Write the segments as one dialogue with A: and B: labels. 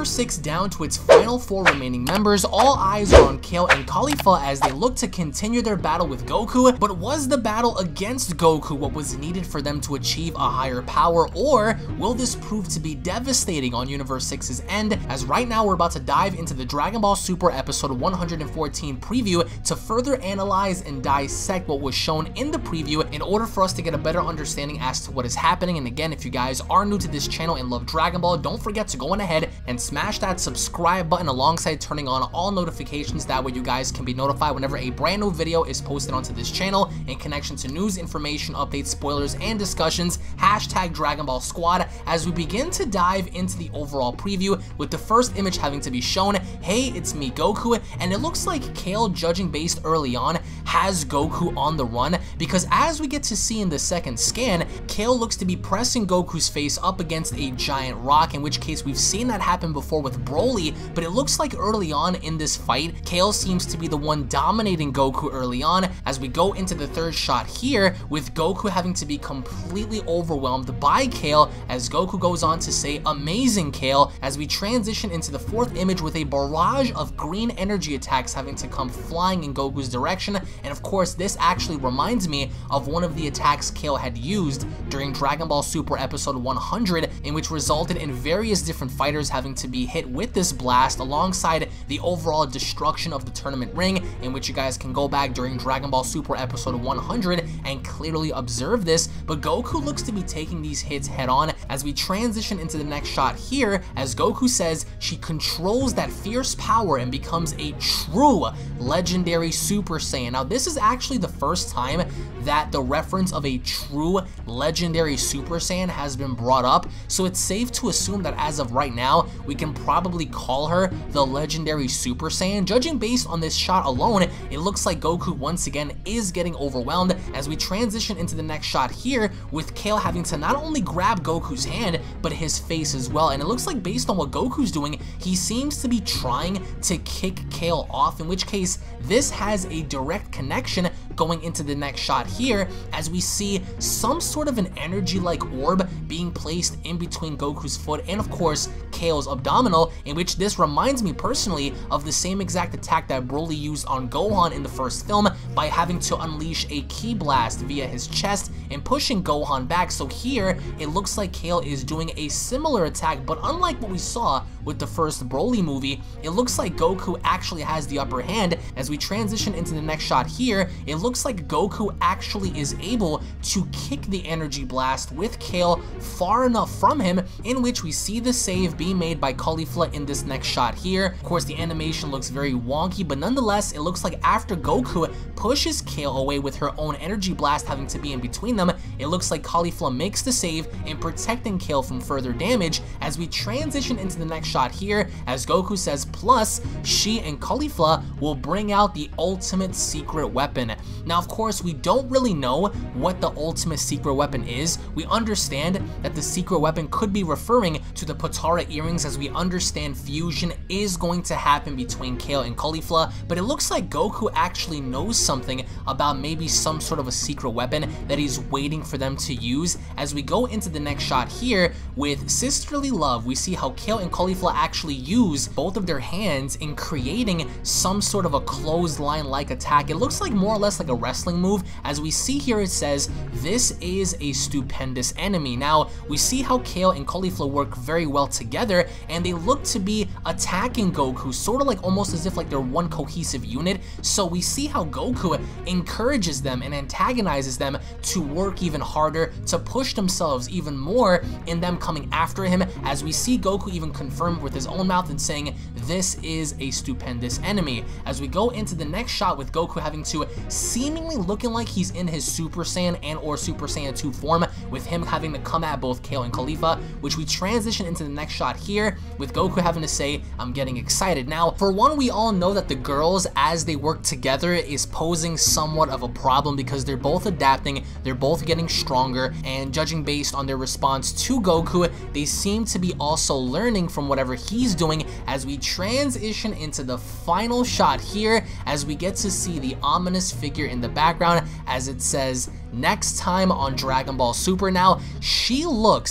A: Universe 6 down to its final 4 remaining members, all eyes are on Kale and Caulifla as they look to continue their battle with Goku. But was the battle against Goku what was needed for them to achieve a higher power, or will this prove to be devastating on Universe 6's end? As right now we're about to dive into the Dragon Ball Super episode 114 preview to further analyze and dissect what was shown in the preview in order for us to get a better understanding as to what is happening. And again, if you guys are new to this channel and love Dragon Ball, don't forget to go on ahead and smash that subscribe button alongside turning on all notifications. That way you guys can be notified whenever a brand new video is posted onto this channel in connection to news, information, updates, spoilers, and discussions. Hashtag Dragon Ball Squad as we begin to dive into the overall preview with the first image having to be shown. Hey, it's me, Goku, and it looks like Kale, judging based early on, has Goku on the run, because as we get to see in the second scan, Kale looks to be pressing Goku's face up against a giant rock, in which case we've seen that happen before with Broly, but it looks like early on in this fight, Kale seems to be the one dominating Goku early on, as we go into the third shot here, with Goku having to be completely overwhelmed by Kale, as Goku goes on to say, "Amazing, Kale," as we transition into the fourth image with a barrage of green energy attacks having to come flying in Goku's direction. And of course, this actually reminds me of one of the attacks Kale had used during Dragon Ball Super episode 100, in which resulted in various different fighters having to be hit with this blast alongside the overall destruction of the tournament ring, in which you guys can go back during Dragon Ball Super episode 100 and clearly observe this. But Goku looks to be taking these hits head on as we transition into the next shot here, as Goku says she controls that fierce power and becomes a true legendary Super Saiyan. Now this is actually the first time that the reference of a true legendary Super Saiyan has been brought up, so it's safe to assume that as of right now we can probably call her the legendary Super Saiyan. Judging based on this shot alone, it looks like Goku once again is getting overwhelmed as we transition into the next shot here, with Kale having to not only grab Goku's hand but his face as well. And it looks like based on what Goku's doing, he seems to be trying to kick Kale off, in which case this has a direct connection going into the next shot here, as we see some sort of an energy-like orb being placed in between Goku's foot and of course Kale's abdominal, in which this reminds me personally of the same exact attack that Broly used on Gohan in the first film by having to unleash a ki blast via his chest and pushing Gohan back. So here it looks like Kale is doing a similar attack, but unlike what we saw with the first Broly movie, it looks like Goku actually has the upper hand. As we transition into the next shot here, it looks like Goku actually is able to kick the energy blast with Kale far enough from him, in which we see the save being made by Caulifla in this next shot here. Of course, the animation looks very wonky, but nonetheless, it looks like after Goku pushes Kale away with her own energy blast having to be in between them, it looks like Caulifla makes the save in protecting Kale from further damage. As we transition into the next shot here, as Goku says, plus she and Caulifla will bring out the ultimate secret weapon. Now, of course, we don't really know what the ultimate secret weapon is. We understand that the secret weapon could be referring to the Patara earrings, as we understand fusion is going to happen between Kale and Caulifla, but it looks like Goku actually knows something about maybe some sort of a secret weapon that he's waiting for them to use. As we go into the next shot here with Sisterly Love, we see how Kale and Caulifla actually use both of their hands in creating some sort of a clothesline-like attack. It looks like more or less like a wrestling move. As we see here, it says, "This is a stupendous enemy." Now, we see how Kale and Caulifla work very well together, and they look to be attacking Goku, sort of like almost as if like they're one cohesive unit. So we see how Goku encourages them and antagonizes them to work even harder, to push themselves even more in them coming after him, as we see Goku even confirm with his own mouth and saying, "This is a stupendous enemy." As we go into the next shot with Goku having to seemingly looking like he's in his Super Saiyan and or Super Saiyan 2 form, with him having to come at both Kale and Caulifla, which we transition into the next shot here with Goku having to say, "I'm getting excited." Now, for one, we all know that the girls, as they work together, is posing somewhat of a problem because they're both adapting, they're both getting stronger, and judging based on their response to Goku, they seem to be also learning from whatever he's doing. As we transition into the final shot here, as we get to see the ominous figure in the background, as it says, next time on Dragon Ball Super. Now,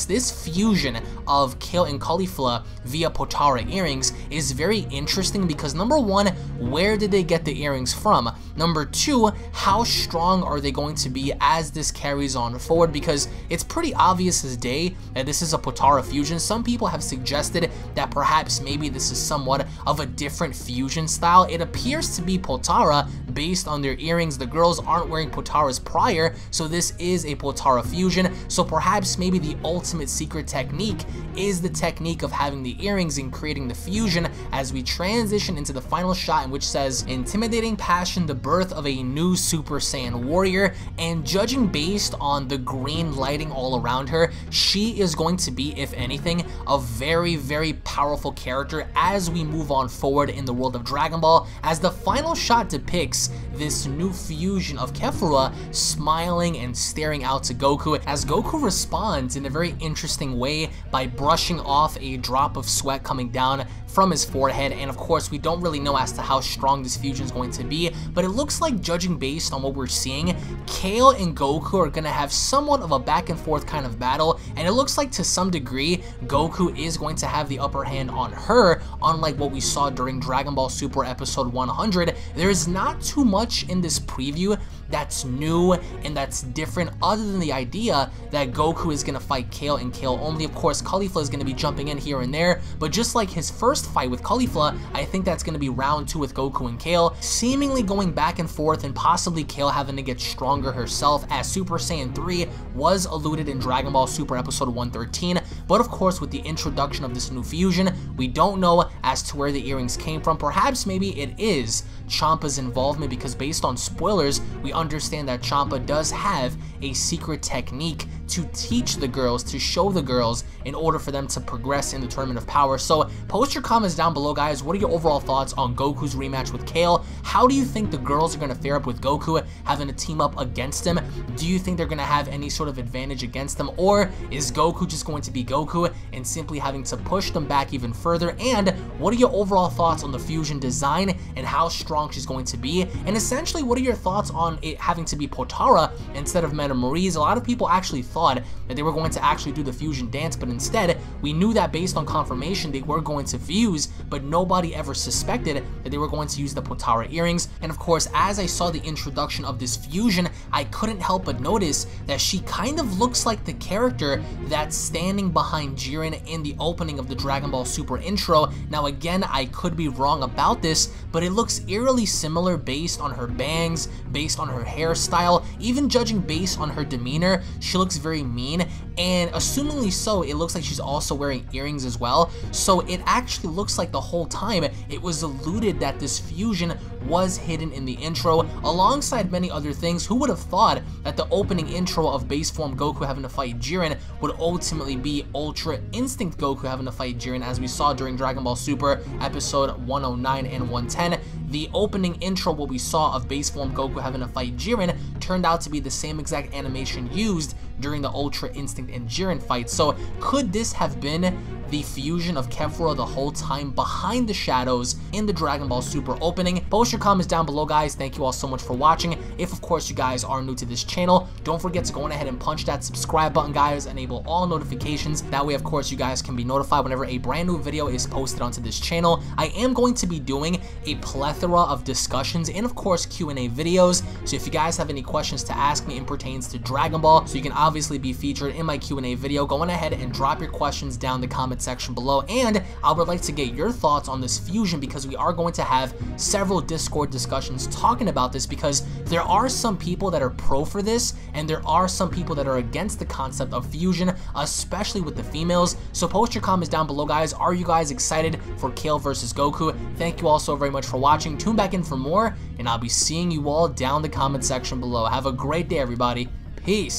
A: this fusion of Kale and Caulifla via Patara earrings is very interesting because number one, where did they get the earrings from? Number two, how strong are they going to be as this carries on forward? Because it's pretty obvious as day that this is a Patara fusion. Some people have suggested that perhaps maybe this is somewhat of a different fusion style. It appears to be Patara based on their earrings. The girls aren't wearing Pataras prior, so this is a Patara fusion. So perhaps maybe the ultimate secret technique is the technique of having the earrings and creating the fusion as we transition into the final shot, in which says, intimidating passion, the birth of a new Super Saiyan warrior. And judging based on the green lighting all around her, she is going to be, if anything, a very, very powerful character as we move on forward in the world of Dragon Ball, as the final shot depicts this new fusion of Kefura smiling and staring out to Goku, as Goku responds in a very interesting way by brushing off a drop of sweat coming down from his forehead. And of course, we don't really know as to how strong this fusion is going to be, but it looks like, judging based on what we're seeing, Kale and Goku are going to have somewhat of a back and forth kind of battle, and it looks like to some degree Goku is going to have the upper hand on her, unlike what we saw during Dragon Ball Super episode 100. There is not too much in this preview that's new and that's different, other than the idea that Goku is going to fight Kale and Kale only. Of course, Caulifla is going to be jumping in here and there, but just like his first fight with Caulifla, I think that's going to be round 2 with Goku and Kale, seemingly going back and forth, and possibly Kale having to get stronger herself, as Super Saiyan 3 was alluded in Dragon Ball Super episode 113. But of course, with the introduction of this new fusion, we don't know as to where the earrings came from. Perhaps maybe it is Champa's involvement, because based on spoilers, we understand that Champa does have a secret technique to teach the girls, to show the girls, in order for them to progress in the Tournament of Power. So post your comments down below, guys. What are your overall thoughts on Goku's rematch with Kale? How do you think the girls are going to fare up with Goku having to team up against him? Do you think they're going to have any sort of advantage against them, or is Goku just going to be Goku and simply having to push them back even further? And what are your overall thoughts on the fusion design and how strong she's going to be? And essentially, what are your thoughts on it having to be Patara instead of Madame Marie's? A lot of people actually thought that they were going to actually do the fusion dance, but instead we knew that based on confirmation they were going to fuse, but nobody ever suspected that they were going to use the Patara earrings. And of course, as I saw the introduction of this fusion, I couldn't help but notice that she kind of looks like the character that's standing behind Jiren in the opening of the Dragon Ball Super intro. Now again, I could be wrong about this, but it looks eerily similar based on her bangs, based on her hairstyle, even judging based on her demeanor. She looks very mean, and assumingly so, it looks like she's also wearing earrings as well. So it actually looks like the whole time it was alluded that this fusion was hidden in the intro, alongside many other things. Who would have thought that the opening intro of base form Goku having to fight Jiren would ultimately be Ultra Instinct Goku having to fight Jiren, as we saw during Dragon Ball Super episode 109 and 110. The opening intro, what we saw of base form Goku having to fight Jiren, turned out to be the same exact animation used during the Ultra Instinct and Jiren fight. So could this have been the fusion of Kefura the whole time behind the shadows in the Dragon Ball Super opening? Post your comments down below, guys. Thank you all so much for watching. If of course you guys are new to this channel, don't forget to go on ahead and punch that subscribe button, guys. Enable all notifications. That way of course you guys can be notified whenever a brand new video is posted onto this channel. I am going to be doing a plethora of discussions and of course Q&A videos, so if you guys have any questions to ask me in pertains to Dragon Ball, so you can obviously be featured in my Q&A video, go on ahead and drop your questions down in the comment section below. And I would like to get your thoughts on this fusion, because we are going to have several Discord discussions talking about this, because there are some people that are pro for this and there are some people that are against the concept of fusion, especially with the females. So post your comments down below, guys. Are you guys excited for Kale versus Goku? Thank you all so very much for watching. Tune back in for more, and I'll be seeing you all down in the comment section below. Have a great day, everybody. Peace.